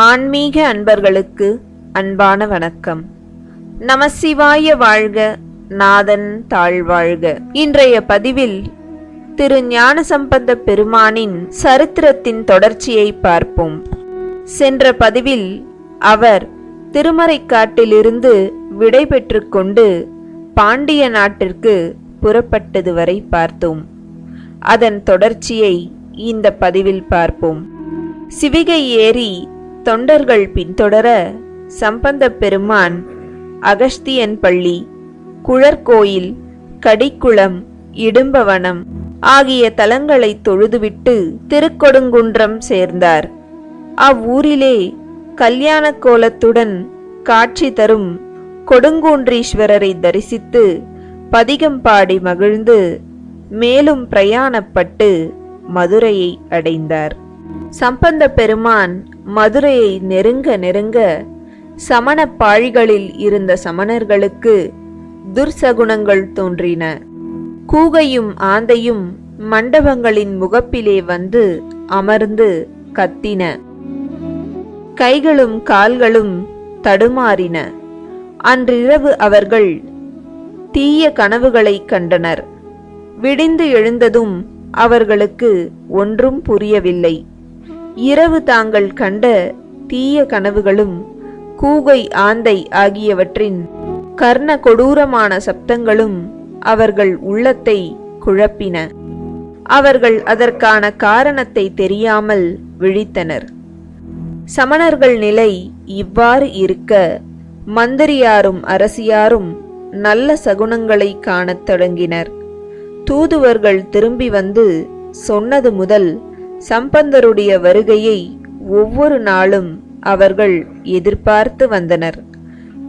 ஆன்மீக அன்பர்களுக்கு அன்பான வணக்கம். நமசிவாய வாழ்க, நாதன் தாழ்வாழ்க. இன்றைய பதிவில் திரு ஞானசம்பந்த பெருமானின் சரித்திரத்தின் தொடர்ச்சியை பார்ப்போம். சென்ற பதிவில் அவர் திருமறைக்காட்டிலிருந்து விடை பெற்று கொண்டு பாண்டிய நாட்டிற்கு புறப்பட்டது வரை பார்த்தோம். அதன் தொடர்ச்சியை இந்த பதிவில் பார்ப்போம். சிவிகை ஏறி தொண்டர்கள் பின்தொடர சம்பந்த பெருமான் அகஸ்தியன் பள்ளி, குழற்கோயில், கடிக்குளம், இடும்பவனம் ஆகிய தலங்களை தொழுதுவிட்டு திருக்கொடுங்குன்றம் சேர்ந்தார். அவ்வூரிலே கல்யாண கோலத்துடன் காட்சி தரும் கொடுங்கூன்றீஸ்வரரை தரிசித்து பதிகம் பாடி மகிழ்ந்து மேலும் பிரயாணப்பட்டு மதுரையை அடைந்தார். சம்பந்த பெருமான் மதுரையை நெருங்க நெருங்க சமண பாழிகளில் இருந்த சமணர்களுக்கு துர்சகுணங்கள் தோன்றின. கூகையும் ஆந்தையும் மண்டபங்களின் முகப்பிலே வந்து அமர்ந்து கத்தின. கைகளும் கால்களும் தடுமாறின. அன்றிரவு அவர்கள் தீய கனவுகளை கண்டனர். விடிந்து எழுந்ததும் அவர்களுக்கு ஒன்றும் புரியவில்லை. இரவு தாங்கள் கண்ட தீய கனவுகளும் கூகை ஆந்தை ஆகியவற்றின் கர்ண கொடூரமான சப்தங்களும் அவர்கள் உள்ளத்தை குழப்பின. அவர்கள் அதற்கான காரணத்தை தெரியாமல் விழித்தனர். சமணர்கள் நிலை இவ்வாறு இருக்க மந்திரியாரும் அரசியாரும் நல்ல சகுனங்களை காணத் தொடங்கினர். தூதுவர்கள் திரும்பி வந்து சொன்னது முதல் சம்பந்தருடைய வருகையை ஒவ்வொரு நாளும் அவர்கள் எதிர்பார்த்து வந்தனர்.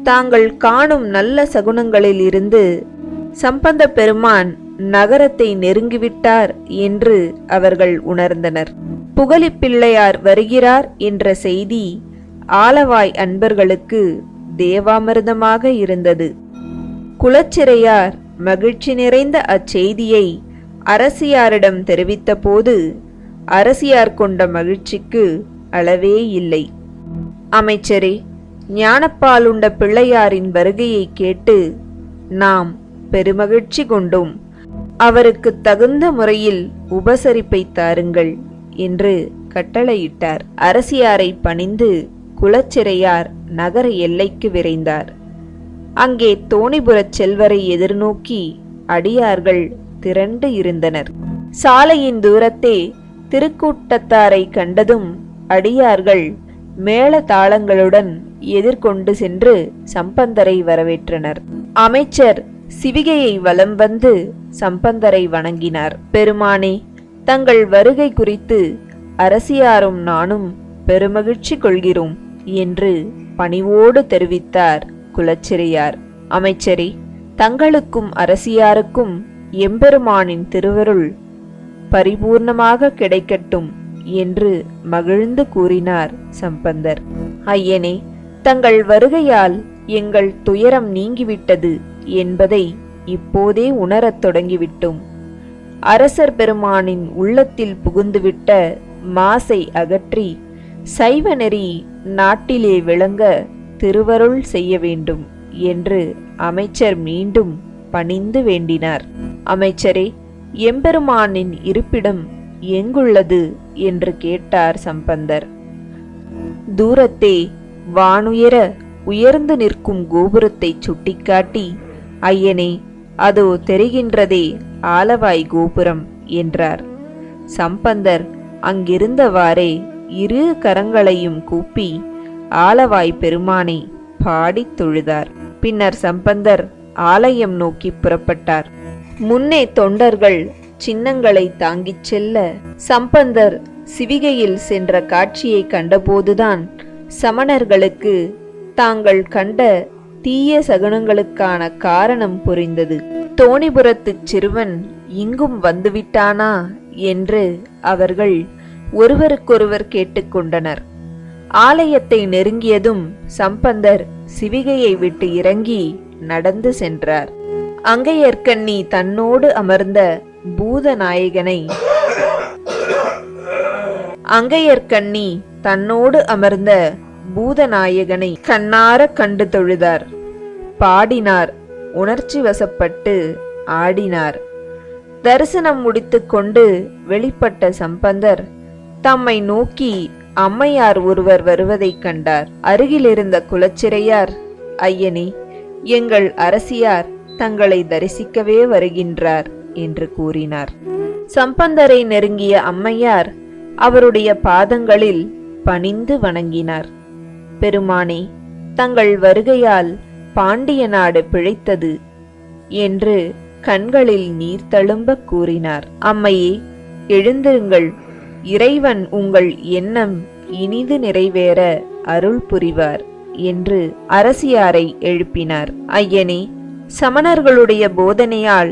தாங்கள் காணும் நல்ல சகுனங்களில் இருந்து சம்பந்த பெருமான் நகரத்தை நெருங்கிவிட்டார் என்று அவர்கள் உணர்ந்தனர். புகழிப்பிள்ளையார் வருகிறார் என்ற செய்தி ஆலவாய் அன்பர்களுக்கு தேவாமிர்தமாக இருந்தது. குலச்சிறையார் மகிழ்ச்சி நிறைந்த அச்செய்தியை அரசியாரிடம் தெரிவித்த போது அரசியார் கொண்ட மகிழ்ச்சிக்கு அளவே இல்லை. அமைச்சரே, ஞானப்பாலுண்ட பிள்ளையாரின் வருகையை கேட்டு நாம் பெருமகிழ்ச்சி கொண்டோம். அவருக்கு தகுந்த முறையில் உபசரிப்பை தாருங்கள் என்று கட்டளையிட்டார். அரசியாரை பணிந்து குலச்சிறையார் நகர எல்லைக்கு விரைந்தார். அங்கே தோணிபுரச் செல்வரை எதிர்நோக்கி அடியார்கள் திரண்டு இருந்தனர். சாலையின் தூரத்தே திருக்கூட்டத்தாரை கண்டதும் அடியார்கள் மேள தாளங்களுடன் எதிர்கொண்டு சென்று சம்பந்தரை வரவேற்றனர். அமைச்சர் சிவிகையை வலம் வந்து சம்பந்தரை வணங்கினார். பெருமானே, தங்கள் வருகை குறித்து அரசியாரும் நானும் பெருமகிழ்ச்சி கொள்கிறோம் என்று பணிவோடு தெரிவித்தார் குலச்சிறையார். அமைச்சரே, தங்களுக்கும் அரசியாருக்கும் எம்பெருமானின் திருவருள் பரிபூர்ணமாக கிடைக்கட்டும் என்று மகிழ்ந்து கூறினார் சம்பந்தர். ஐயனே, தங்கள் வருகையால் எங்கள் துயரம் நீங்கிவிட்டது என்பதை இப்போதே உணரத் தொடங்கிவிட்டோம். அரசர் பெருமானின் உள்ளத்தில் புகுந்துவிட்ட மாசை அகற்றி சைவ நெறி நாட்டிலே விளங்க திருவருள் செய்ய வேண்டும் என்று அமைச்சர் மீண்டும் பணிந்து வேண்டினார். அமைச்சரே, எம்பெருமானின் இருப்பிடம் எங்குள்ளது என்று கேட்டார் சம்பந்தர். தூரத்தே வானுயர உயர்ந்து நிற்கும் கோபுரத்தை சுட்டிக்காட்டி, ஐயனே, அதோ தெரிகின்றதே ஆலவாய் கோபுரம் என்றார். சம்பந்தர் அங்கிருந்தவாறே இரு கரங்களையும் கூப்பி ஆலவாய் பெருமானை பாடித் தொழுதார். பின்னர் சம்பந்தர் ஆலயம் நோக்கி புறப்பட்டார். முன்னே தொண்டர்கள் சின்னங்களை தாங்கிச் செல்ல சம்பந்தர் சிவிகையில் சென்ற காட்சியை கண்டபோதுதான் சமணர்களுக்கு தாங்கள் கண்ட தீய சகுனங்களுக்கான காரணம் புரிந்தது. தோணிபுரத்துச் சிறுவன் இங்கும் வந்துவிட்டானா என்று அவர்கள் ஒருவருக்கொருவர் கேட்டுக்கொண்டனர். ஆலயத்தை நெருங்கியதும் சம்பந்தர் சிவிகையை விட்டு இறங்கி நடந்து சென்றார். அங்கையர்க்கண்ணி தன்னோடு அமர்ந்த பூதநாயகனை அங்கையர்கண்ணி தன்னோடு அமர்ந்த பூதநாயகனை கண்ணார கண்டு தொழுதார். பாடினார், உணர்ச்சி வசப்பட்டு ஆடினார். தரிசனம் முடித்து கொண்டு வெளிப்பட்ட சம்பந்தர் தம்மை நோக்கி அம்மையார் ஒருவர் வருவதைக் கண்டார். அருகிலிருந்த குலச்சிறையார், ஐயனே, எங்கள் அரசியார் தங்களை தரிசிக்கவே வருகின்றார் என்று கூறினார். சம்பந்தரை நெருங்கிய அம்மையார் அவருடைய பாதங்களில் பணிந்து வணங்கினார். பெருமானே, தங்கள் வருகையால் பாண்டிய நாடு பிழைத்தது என்று கண்களில் நீர் தழும்ப கூறினார். அம்மையே, எழுந்திருங்கள், இறைவன் உங்கள் எண்ணம் இனிது நிறைவேற அருள் புரிவார் என்று அரசியாரை எழுப்பினார். ஐயனே, சமணர்களுடைய போதனையால்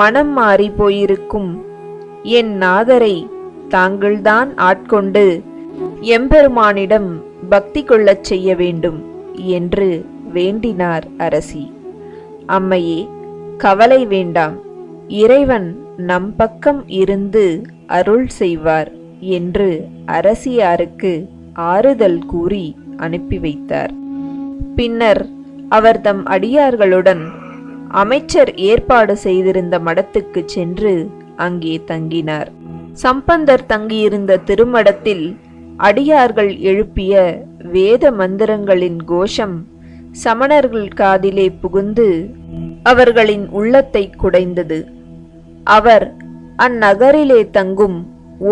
மனம் மாறி போயிருக்கும் என் நாதரை தாங்கள்தான் ஆட்கொண்டு எம்பெருமானிடம் பக்தி கொள்ளச் செய்ய வேண்டும் என்று வேண்டினார் அரசி. அம்மையே, கவலை வேண்டாம், இறைவன் நம் பக்கம் இருந்து அருள் செய்வார் என்று அரசியாருக்கு ஆறுதல் கூறி அனுப்பி வைத்தார். பின்னர் அவர் தம் அடியார்களுடன் அமைச்சர் ஏற்பாடு செய்திருந்த மடத்துக்கு சென்று அங்கே தங்கினார். சம்பந்தர் தங்கியிருந்த திருமடத்தில் அடியார்கள் எழுப்பிய வேத மந்திரங்களின் கோஷம் சமணர்கள் காதிலே புகுந்து அவர்களின் உள்ளத்தை குடைந்தது. அவர் அந்நகரிலே தங்கும்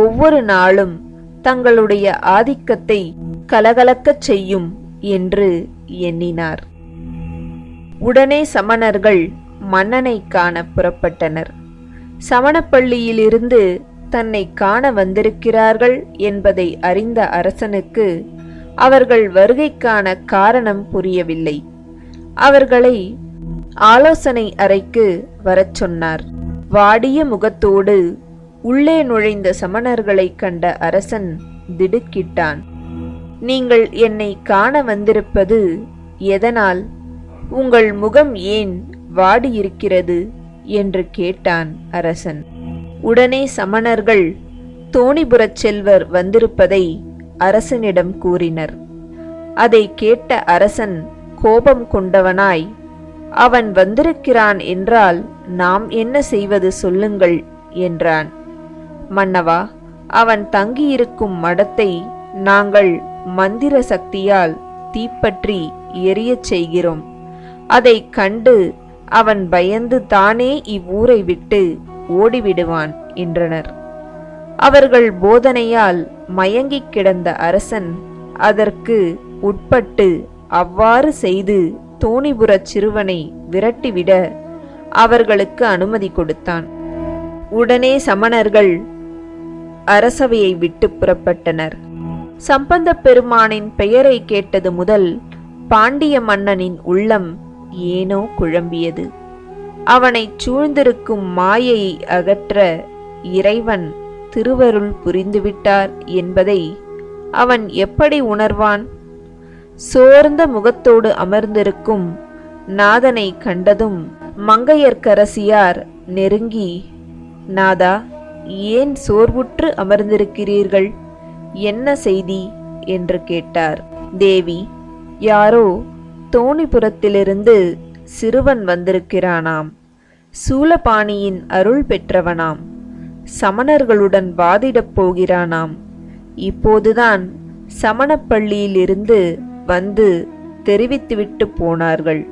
ஒவ்வொரு நாளும் தங்களுடைய ஆதிக்கத்தை கலகலக்கச் செய்யும் என்று எண்ணினார். உடனே சமணர்கள் மன்னனை காண புறப்பட்டனர். சமணப்பள்ளியிலிருந்து தன்னை காண வந்திருக்கிறார்கள் என்பதை அறிந்த அரசனுக்கு அவர்கள் வருகைக்கான காரணம் புரியவில்லை. அவர்களை ஆலோசனை அறைக்கு வரச் சொன்னார். வாடிய முகத்தோடு உள்ளே நுழைந்த சமணர்களை கண்ட அரசன் திடுக்கிட்டான். நீங்கள் என்னை காண வந்திருப்பது எதனால்? உங்கள் முகம் ஏன் வாடியிருக்கிறது என்று கேட்டான் அரசன். உடனே சமணர்கள் தோணிபுரச் செல்வர் வந்திருப்பதை அரசனிடம் கூறினர். அதை கேட்ட அரசன் கோபம் கொண்டவனாய், அவன் வந்திருக்கிறான் என்றால் நாம் என்ன செய்வது சொல்லுங்கள் என்றான். மன்னவா, அவன் தங்கியிருக்கும் மடத்தை நாங்கள் மந்திர சக்தியால் தீப்பற்றி எரியச் செய்கிறோம். அதை கண்டு அவன் பயந்து தானே இவ்வூரை விட்டு ஓடிவிடுவான் என்றனர். அவர்கள் போதனையால் மயங்கிக் கிடந்த அரசன் அதற்கு உட்பட்டு அவ்வாறு செய்து தோணிபுரச் சிறுவனை விரட்டிவிட அவர்களுக்கு அனுமதி கொடுத்தான். உடனே சமணர்கள் அரசவையை விட்டு புறப்பட்டனர். சம்பந்த பெருமானின் பெயரை கேட்டது முதல் பாண்டிய மன்னனின் உள்ளம் ஏனோ குழம்பியது. அவனைச் சூழ்ந்திருக்கும் மாயையை அகற்ற இறைவன் திருவருள் புரிந்துவிட்டார் என்பதை அவன் எப்படி உணர்வான்? சோர்ந்த முகத்தோடு அமர்ந்திருக்கும் நாதனை கண்டதும் மங்கையர்க்கரசியார் நெருங்கி, நாதா, ஏன் சோர்வுற்று அமர்ந்திருக்கிறீர்கள்? என்ன செய்தி என்று கேட்டார். தேவி, யாரோ தோணிபுரத்திலிருந்து சிறுவன் வந்திருக்கிறானாம். சூலபாணியின் அருள் பெற்றவனாம். சமணர்களுடன் வாதிடப் போகிறானாம். இப்போதுதான் சமணப்பள்ளியிலிருந்து வந்து தெரிவித்துவிட்டு போனார்கள்.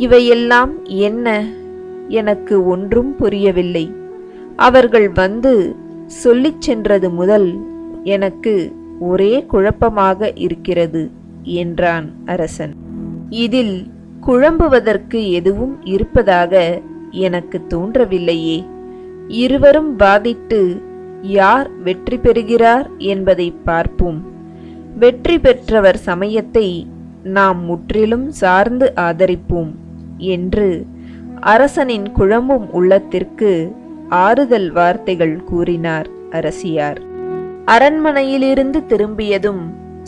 இவையெல்லாம் என்ன? எனக்கு ஒன்றும் புரியவில்லை. அவர்கள் வந்து சொல்லிச் சென்றது முதல் எனக்கு ஒரே குழப்பமாக இருக்கிறது என்றான் அரசன். இதில் குழம்புவதற்கு எதுவும் இருப்பதாக எனக்கு தோன்றவில்லையே. இருவரும் வாதிட்டு யார் வெற்றி பெறுகிறார் என்பதை பார்ப்போம். வெற்றி பெற்றவர் சமயத்தை நாம் முற்றிலும் சார்ந்து ஆதரிப்போம் என்று அரசனின் குழம்பும் உள்ளத்திற்கு ஆறுதல் வார்த்தைகள் கூறினார் அரசியார். அரண்மனையிலிருந்து திரும்பியதும்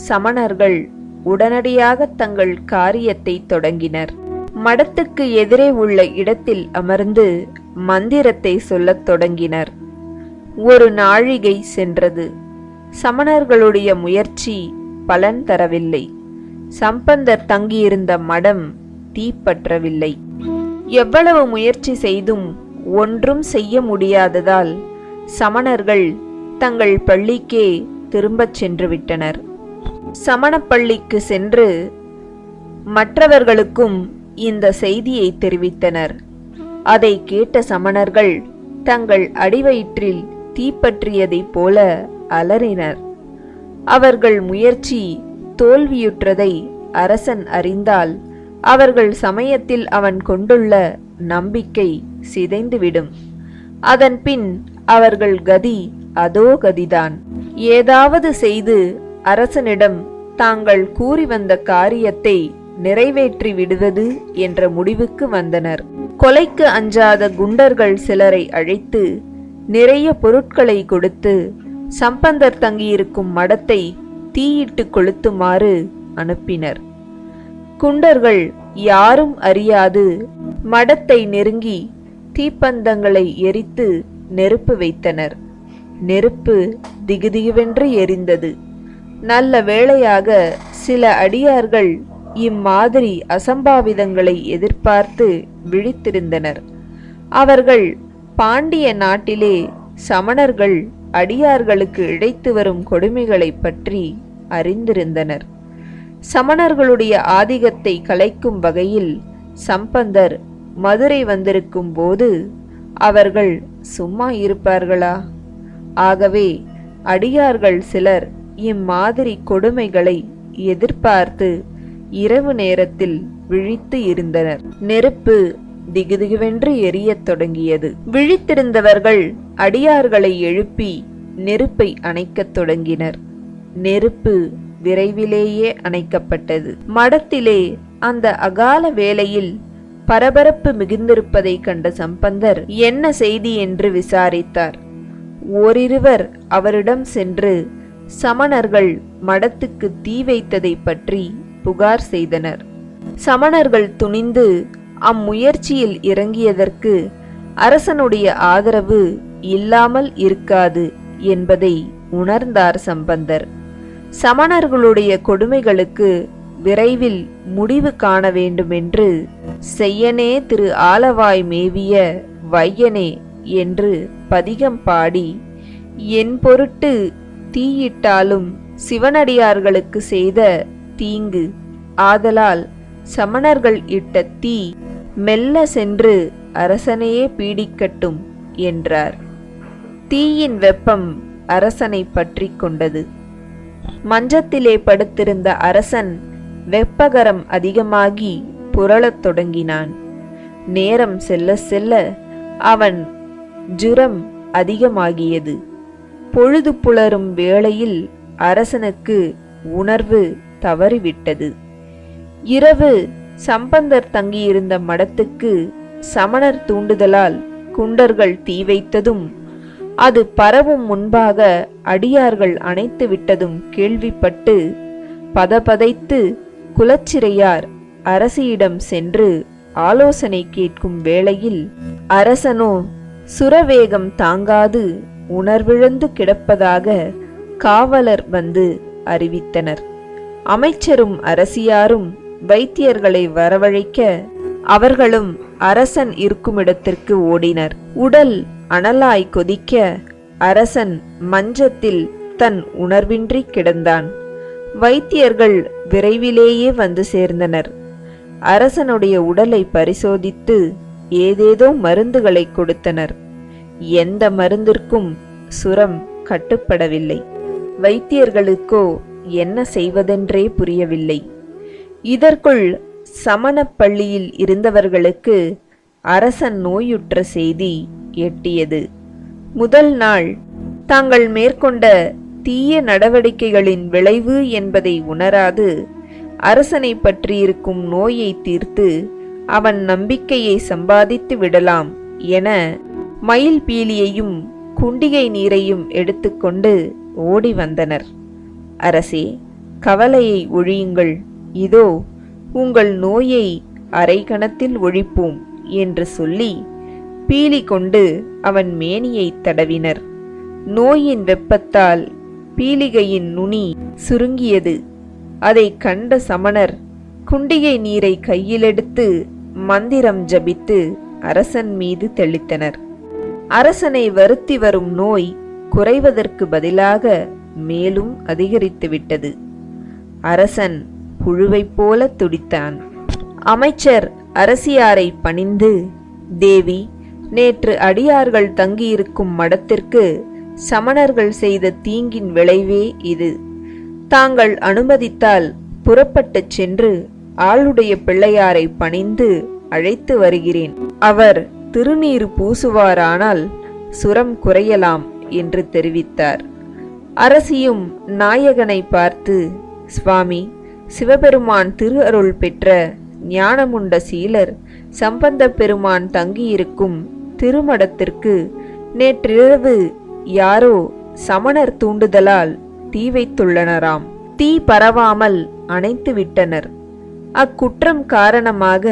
சமணர்கள் உடனடியாக தங்கள் காரியத்தை தொடங்கினர். மடத்துக்கு எதிரே உள்ள இடத்தில் அமர்ந்து மந்திரத்தை சொல்லத் தொடங்கினர். ஒரு நாழிகை சென்றது. சமணர்களுடைய முயற்சி பலன் தரவில்லை. சம்பந்தர் தங்கியிருந்த மடம் தீப்பற்றவில்லை. எவ்வளவு முயற்சி செய்தும் ஒன்றும் செய்ய முடியாததால் சமணர்கள் தங்கள் பள்ளிக்கே திரும்பச் சென்று விட்டனர். சமணப்பள்ளிக்கு சென்று மற்றவர்களுக்கும் இந்த செய்தியை தெரிவித்தனர். அதை கேட்ட சமணர்கள் தங்கள் அடிவயிற்றில் தீப்பற்றியதைப் போல அலறினர். அவர்கள் முயற்சி தோல்வியுற்றதை அரசன் அறிந்தால் அவர்கள் சமயத்தில் அவன் கொண்டுள்ள நம்பிக்கை சிதைந்துவிடும். அதன்பின் அவர்கள் கதி அதோ கதிதான். ஏதாவது செய்து அரசனிடம் தாங்கள் கூறி வந்த காரியத்தை நிறைவேற்றி விடுவது என்ற முடிவுக்கு வந்தனர். கொலைக்கு அஞ்சாத குண்டர்கள் சிலரை அழைத்து நிறைய பொருட்களை கொடுத்து சம்பந்தர் தங்கியிருக்கும் மடத்தை தீயிட்டு கொளுத்துமாறு அனுப்பினர். குண்டர்கள் யாரும் அறியாது மடத்தை நெருங்கி தீப்பந்தங்களை எரித்து நெருப்பு வைத்தனர். நெருப்பு திகுதிகுவென்று எரிந்தது. நல்ல வேளையாக சில அடியார்கள் இம்மாதிரி அசம்பாவிதங்களை எதிர்பார்த்து விழித்திருந்தனர். அவர்கள் பாண்டிய நாட்டிலே சமணர்கள் அடியார்களுக்கு இழைத்து வரும் கொடுமைகளை பற்றி அறிந்திருந்தனர். சமணர்களுடைய ஆதிக்கத்தை கலைக்கும் வகையில் சம்பந்தர் மதுரை வந்திருக்கும் போது அவர்கள் சும்மா இருப்பார்களா? ஆகவே அடியார்கள் சிலர் இம்மாதிரி கொடுமைகளை எதிர்பார்த்து இரவு நேரத்தில் விழித்து இருந்தனர். நெருப்பு திகுதிகுவென்று எரியத் தொடங்கியது. விழித்திருந்தவர்கள் அடியார்களை எழுப்பி நெருப்பை அணைக்கத் தொடங்கினர். நெருப்பு விரைவிலேயே அணைக்கப்பட்டது. மடத்திலே அந்த அகால வேளையில் பரபரப்பு மிகுந்திருப்பதை கண்ட சம்பந்தர் என்ன செய்தி என்று விசாரித்தார். ஓரிருவர் அவரிடம் சென்று சமணர்கள் மடத்துக்கு தீ வைத்ததை பற்றி புகார் செய்தனர். சமணர்கள் துணிந்து அம்முயற்சியில் இறங்கியதற்கு அரசனுடைய ஆதரவு இல்லாமல் இருக்காது என்பதை உணர்ந்தார் சம்பந்தர். சமணர்களுடைய கொடுமைகளுக்கு விரைவில் முடிவு காண வேண்டுமென்று செய்யனே திரு ஆலவாய் மேவிய வையனே என்று பதிகம் பாடி, என் பொருட்டு தீயிட்டாலும் சிவனடியார்களுக்கு செய்த தீங்கு ஆதலால் சமணர்கள் இட்ட தீ மெல்ல சென்று அரசனையே பீடிக்கட்டும் என்றார். தீயின் வெப்பம் அரசனை பற்றி கொண்டது. மஞ்சத்திலே படுத்திருந்த அரசன் வெப்பகரம் அதிகமாகி புரளத் தொடங்கினான். நேரம் செல்ல செல்ல அவன் ஜுரம் அதிகமாகியது. பொழுது புலரும் வேளையில் அரசனுக்கு உணர்வு தவறிவிட்டது. இரவு சம்பந்தர் தங்கியிருந்த மடத்துக்கு சமணர் தூண்டுதலால் குண்டர்கள் தீ வைத்ததும் அது பரவும் முன்பாக அடியார்கள் அணைத்து விட்டதும் கேள்விப்பட்டு பதபதைத்து குலச்சிறையார் அரசியிடம் சென்று ஆலோசனை கேட்கும் வேளையில் அரசனோ சுரவேகம் தாங்காது உணர்விழந்து கிடப்பதாக காவலர் வந்து அறிவித்தனர். அமைச்சரும் அரசியாரும் வைத்தியர்களை வரவழைக்க அவர்களும் அரசன் இருக்குமிடத்திற்கு ஓடினர். உடல் அனலாய் கொதிக்க அரசன் மஞ்சத்தில் தன் உணர்வின்றி கிடந்தான். வைத்தியர்கள் விரைவிலேயே வந்து சேர்ந்தனர். அரசனுடைய உடலை பரிசோதித்து ஏதேதோ மருந்துகளை கொடுத்தனர். எந்த மருந்திற்கும் சுரம் கட்டுப்படவில்லை. வைத்தியர்களுக்கோ என்ன செய்வதென்றே புரியவில்லை. இதற்குள் சமணப் பள்ளியில் இருந்தவர்களுக்கு அரசன் நோயுற்ற செய்தி எட்டியது. முதல் நாள் தாங்கள் மேற்கொண்ட தீய நடவடிக்கைகளின் விளைவு என்பதை உணராது அரசனை பற்றியிருக்கும் நோயை தீர்த்து அவன் நம்பிக்கையை சம்பாதித்து விடலாம் என மயில் பீலியையும் குண்டிகை நீரையும் எடுத்துக்கொண்டு ஓடி வந்தனர். அரசே, கவலையை ஒழியுங்கள், இதோ உங்கள் நோயை அரை கணத்தில் ஒழிப்போம் என்று சொல்லி பீலி கொண்டு அவன் மேனியை தடவினர். நோயின் வெப்பத்தால் பீலிகையின் நுனி சுருங்கியது. அதை கண்ட சமணர் குண்டிகை நீரை கையிலெடுத்து மந்திரம் ஜபித்து அரசன் மீது தெளித்தனர். அரசனை வருத்தி வரும் நோய் குறைவதற்கு பதிலாக மேலும் அதிகரித்துவிட்டது. அரசன் புழுவைப் போல துடித்தான். அமைச்சர் அரசியாரை பணிந்து, தேவி, நேற்று அடியார்கள் தங்கியிருக்கும் மடத்திற்கு சமணர்கள் செய்த தீங்கின் விளைவே இது. தாங்கள் அனுமதித்தால் புறப்பட்டுச் சென்று ஆளுடைய பிள்ளையாரை பணிந்து அழைத்து வருகிறேன். அவர் திருநீறு பூசுவாரானால் சுரம் குறையலாம் என்று தெரிவித்தார். அரசியும் நாயகனை பார்த்து, சுவாமி, சிவபெருமான் திரு அருள் பெற்ற ஞானமுண்ட சீலர் சம்பந்த பெருமான் தங்கியிருக்கும் திருமடத்திற்கு நேற்றிரவு யாரோ சமணர் தூண்டுதலால் தீ வைத்துள்ளனராம். தீ பரவாமல் அணைத்து விட்டனர். அக்குற்றம் காரணமாக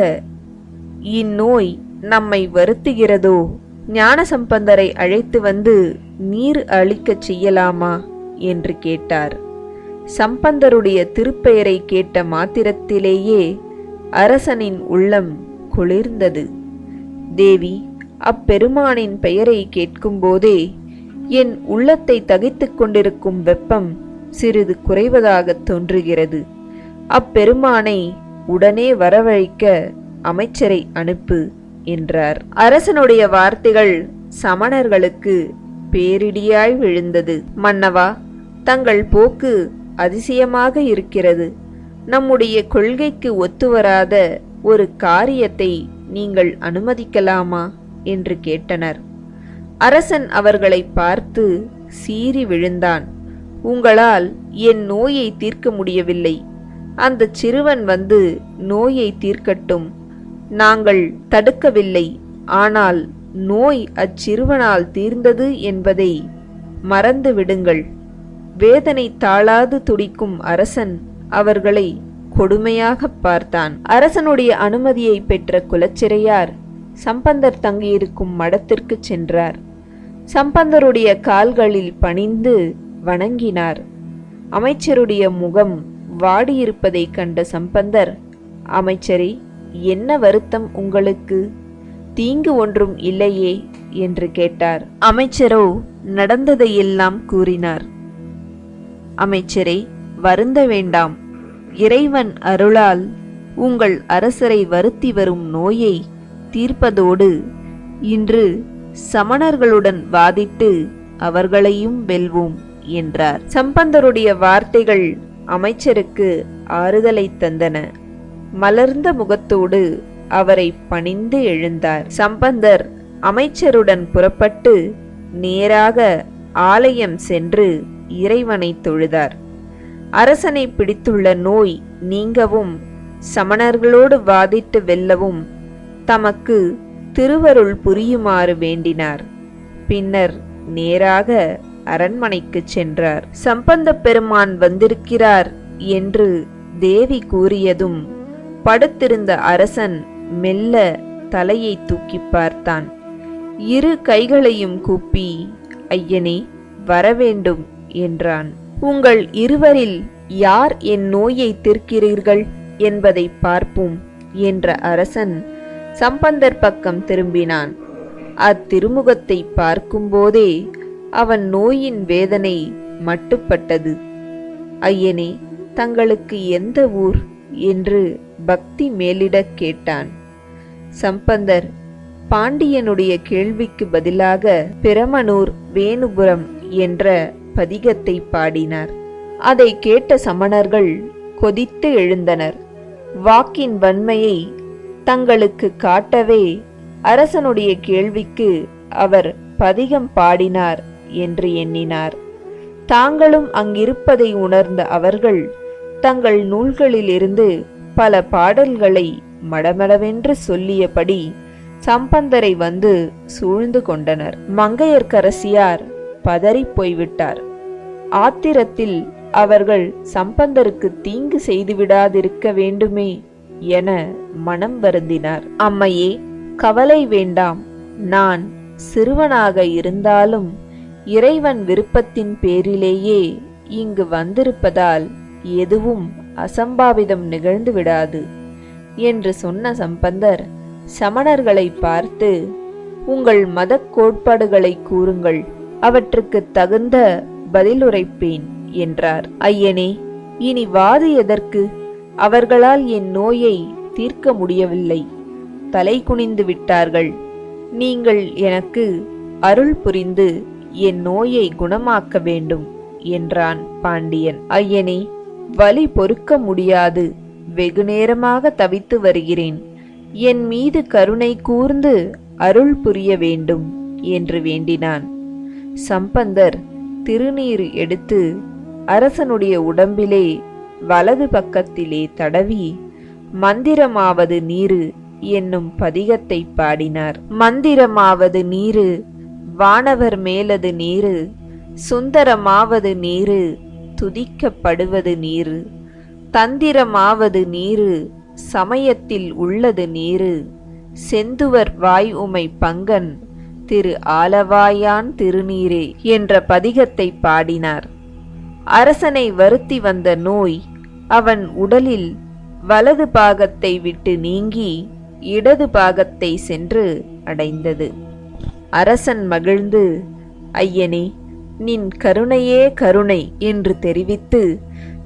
இந்நோய் நம்மை வருத்துகிறதோ? ஞானசம்பந்தரை அழைத்து வந்து நீர் அளிக்கச் செய்யலாமா என்று கேட்டார். சம்பந்தருடைய திருப்பெயரை கேட்ட மாத்திரத்திலேயே அரசனின் உள்ளம் குளிர்ந்தது. தேவி, அப்பெருமானின் பெயரை கேட்கும்போதே என் உள்ளத்தை தகித்துக் கொண்டிருக்கும் வெப்பம் சிறிது குறைவதாக தோன்றுகிறது. அப்பெருமானை உடனே வரவழைக்க அமைச்சரை அனுப்பு என்றார். அரசனுடைய வார்த்தைகள் சமணர்களுக்கு பேரிடியாய் விழுந்தது. மன்னவா, தங்கள் போக்கு அதிசயமாக இருக்கிறது. நம்முடைய கொள்கைக்கு ஒத்துவராத ஒரு காரியத்தை நீங்கள் அனுமதிக்கலாமா என்று கேட்டனர். அரசன் அவர்களை பார்த்து சீறி விழுந்தான். உங்களால் என் நோயை தீர்க்க முடியவில்லை. அந்த சிறுவன் வந்து நோயை தீர்க்கட்டும். நாங்கள் தடுக்கவில்லை. ஆனால் நோய் அச்சிறுவனால் தீர்ந்தது என்பதை மறந்து விடுங்கள். வேதனை தாழாது துடிக்கும் அரசன் அவர்களை கொடுமையாக பார்த்தான். அரசனுடைய அனுமதியை பெற்ற குலச்சிறையார் சம்பந்தர் தங்கியிருக்கும் மடத்திற்கு சென்றார். சம்பந்தருடைய கால்களில் பணிந்து வணங்கினார். அமைச்சருடைய முகம் வாடியிருப்பதை கண்ட சம்பந்தர், அமைச்சரே, என்ன வருத்தம் உங்களுக்கு? தீங்கு ஒன்றும் இல்லையே என்று கேட்டார். அமைச்சரோ நடந்ததையெல்லாம் கூறினார். அமைச்சரே, வருந்த வேண்டாம். இறைவன் அருளால் உங்கள் அரசரை வருத்தி வரும் நோயை தீர்ப்பதோடு இன்று சமணர்களுடன் வாதிட்டு அவர்களையும் வெல்வோம் என்றார். சம்பந்தருடைய வார்த்தைகள் அமைச்சருக்கு ஆறுதலை தந்தன. மலர்ந்த முகத்தோடு அவரை பணிந்து எழுந்தார். சம்பந்தர் அமைச்சருடன் புறப்பட்டு நேராக ஆலயம் சென்று இறைவனை தொழுதார். அரசனை பிடித்துள்ள நோய் நீங்கவும் சமணர்களோடு வாதிட்டு வெல்லவும் தமக்கு திருவருள் புரியுமாறு வேண்டினார். பின்னர் நேராக அரண்மனைக்கு சென்றார். சம்பந்த பெருமான் வந்திருக்கிறார் என்று தேவி கூறியதும் படுத்திருந்த அரசன் மெல்ல தலையை தூக்கி பார்த்தான். இரு கைகளையும் கூப்பி, ஐயனே, வரவேண்டும் என்றான். உங்கள் இருவரில் யார் என் நோயை தீர்க்கிறீர்கள் என்பதை பார்ப்போம் என்ற அரசன் சம்பந்தர் பக்கம் திரும்பினான். அத்திருமுகத்தை பார்க்கும்போதே அவன் நோயின் வேதனை மட்டுப்பட்டது. ஐயனே, தங்களுக்கு எந்த ஊர் என்று பக்தி மேலிடக் கேட்டான். சம்பந்தர் பாண்டியனுடைய கேள்விக்கு பதிலாக பிரமனூர் வேணுபுரம் என்ற பதிகத்தை பாடினார். அதை கேட்ட சமணர்கள் கொதித்து எழுந்தனர். வாக்கின் வன்மையை தங்களுக்கு காட்டவே அரசனுடைய கேள்விக்கு அவர் பதிகம் பாடினார் என்று எண்ணினார். தாங்களும் அங்கிருப்பதை உணர்ந்த அவர்கள் தங்கள் நூல்களிலிருந்து பல பாடல்களை மடமடவென்று சொல்லியபடி சம்பந்தரை வந்து சூழ்ந்து கொண்டனர். மங்கையர்க்கரசியார் பதறிப் போய்விட்டார். ஆத்திரத்தில் அவர்கள் சம்பந்தருக்கு தீங்கு செய்துவிடாதிருக்க வேண்டுமே என மனம் வருந்தினார். அம்மையே, கவலை வேண்டாம். நான் சிறுவனாக இருந்தாலும் இறைவன் விருப்பத்தின் பேரிலேயே இங்கு வந்திருப்பதால் எதுவும் அசம்பாவிதம் நிகழ்ந்து விடாது என்று சொன்ன சம்பந்தர் சமணர்களை பார்த்து, உங்கள் மதக் கோட்பாடுகளை கூறுங்கள், அவற்றுக்கு தகுந்த பதிலுரைப்பேன் என்றார். ஐயனே, இனி வாது எதற்கு? அவர்களால் என் நோயை தீர்க்க முடியவில்லை, தலை குனிந்து விட்டார்கள். நீங்கள் எனக்கு அருள் புரிந்து என் நோயை குணமாக்க வேண்டும் என்றான் பாண்டியன். ஐயனே, வலி பொறுக்க முடியாது, வெகு நேரமாக தவித்து வருகிறேன், என் மீது கருணை கூர்ந்து அருள் புரிய வேண்டும் என்று வேண்டினான். சம்பந்தர் திருநீர் எடுத்து அரசனுடைய உடம்பிலே வலது பக்கத்திலே தடவி மந்திரமாவது நீரு என்னும் பதிகத்தை பாடினார். மந்திரமாவது நீரு, வானவர் மேலது நீரு, சுந்தரமாவது நீரு, துதிக்கப்படுவது நீரு, தந்திரமாவது நீரு, சமயத்தில் உள்ளது நீரு, செந்துவர் வாய் உமை பங்கன் திரு ஆலவாயான் திருநீரே என்ற பதிகத்தை பாடினார். அரசனை வருத்தி வந்த நோய் அவன் உடலில் வலது பாகத்தை விட்டு நீங்கி இடது பாகத்தை சென்று அடைந்தது. அரசன் மகிழ்ந்து, ஐயனே, நின் கருணையே கருணை என்று தெரிவித்து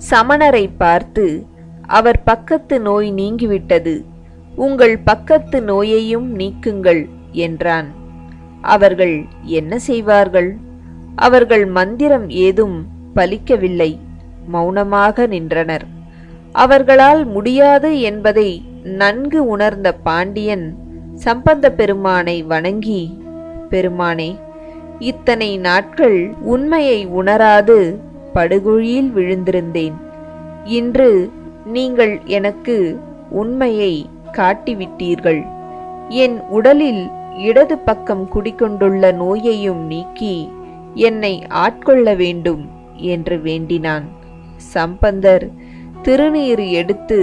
சமணரை பார்த்து, அவர் பக்கத்து நோய் நீங்கிவிட்டது, உங்கள் பக்கத்து நோயையும் நீக்குங்கள் என்றான். அவர்கள் என்ன செய்வார்கள்? அவர்கள் மந்திரம் ஏதும் பலிக்கவில்லை, மௌனமாக நின்றனர். அவர்களால் முடியாது என்பதை நன்கு உணர்ந்த பாண்டியன் சம்பந்த பெருமானை வணங்கி, பெருமானே, இத்தனை நாட்கள் உண்மையை உணராது படுகுழியில் விழுந்திருந்தேன். இன்று நீங்கள் எனக்கு உண்மையை காட்டிவிட்டீர்கள். என் உடலில் இடது பக்கம் குடிக்கொண்டுள்ள நோயையும் நீக்கி என்னை ஆட்கொள்ள வேண்டும் என்று வேண்டினான். சம்பந்தர் திருநீர் எடுத்து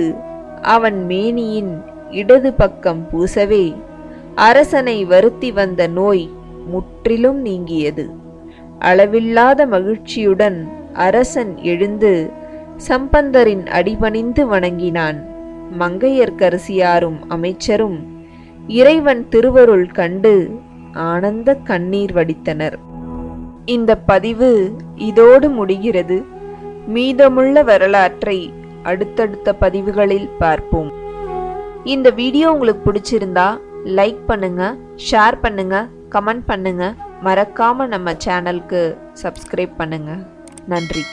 அவன் மேனியின் இடது பக்கம் பூசவே அரசனை வருத்தி வந்த நோய் முற்றிலும் நீங்கியது. அளவில்லாத மகிழ்ச்சியுடன் அரசன் எழுந்து சம்பந்தரின் அடிபணிந்து வணங்கினான். மங்கையர்க்கரசியாரும் அமைச்சரும் இறைவன் திருவருள் கண்டு ஆனந்த கண்ணீர் வடித்தனர். இந்த பதிவு இதோடு முடிகிறது. மீதமுள்ள வரலாற்றை அடுத்தடுத்த பதிவுகளில் பார்ப்போம். இந்த வீடியோ உங்களுக்கு பிடிச்சிருந்தா லைக் பண்ணுங்க, ஷேர் பண்ணுங்க, கமெண்ட் பண்ணுங்க. மறக்காம நம்ம சேனலுக்கு சப்ஸ்கிரைப் பண்ணுங்க. நன்றி.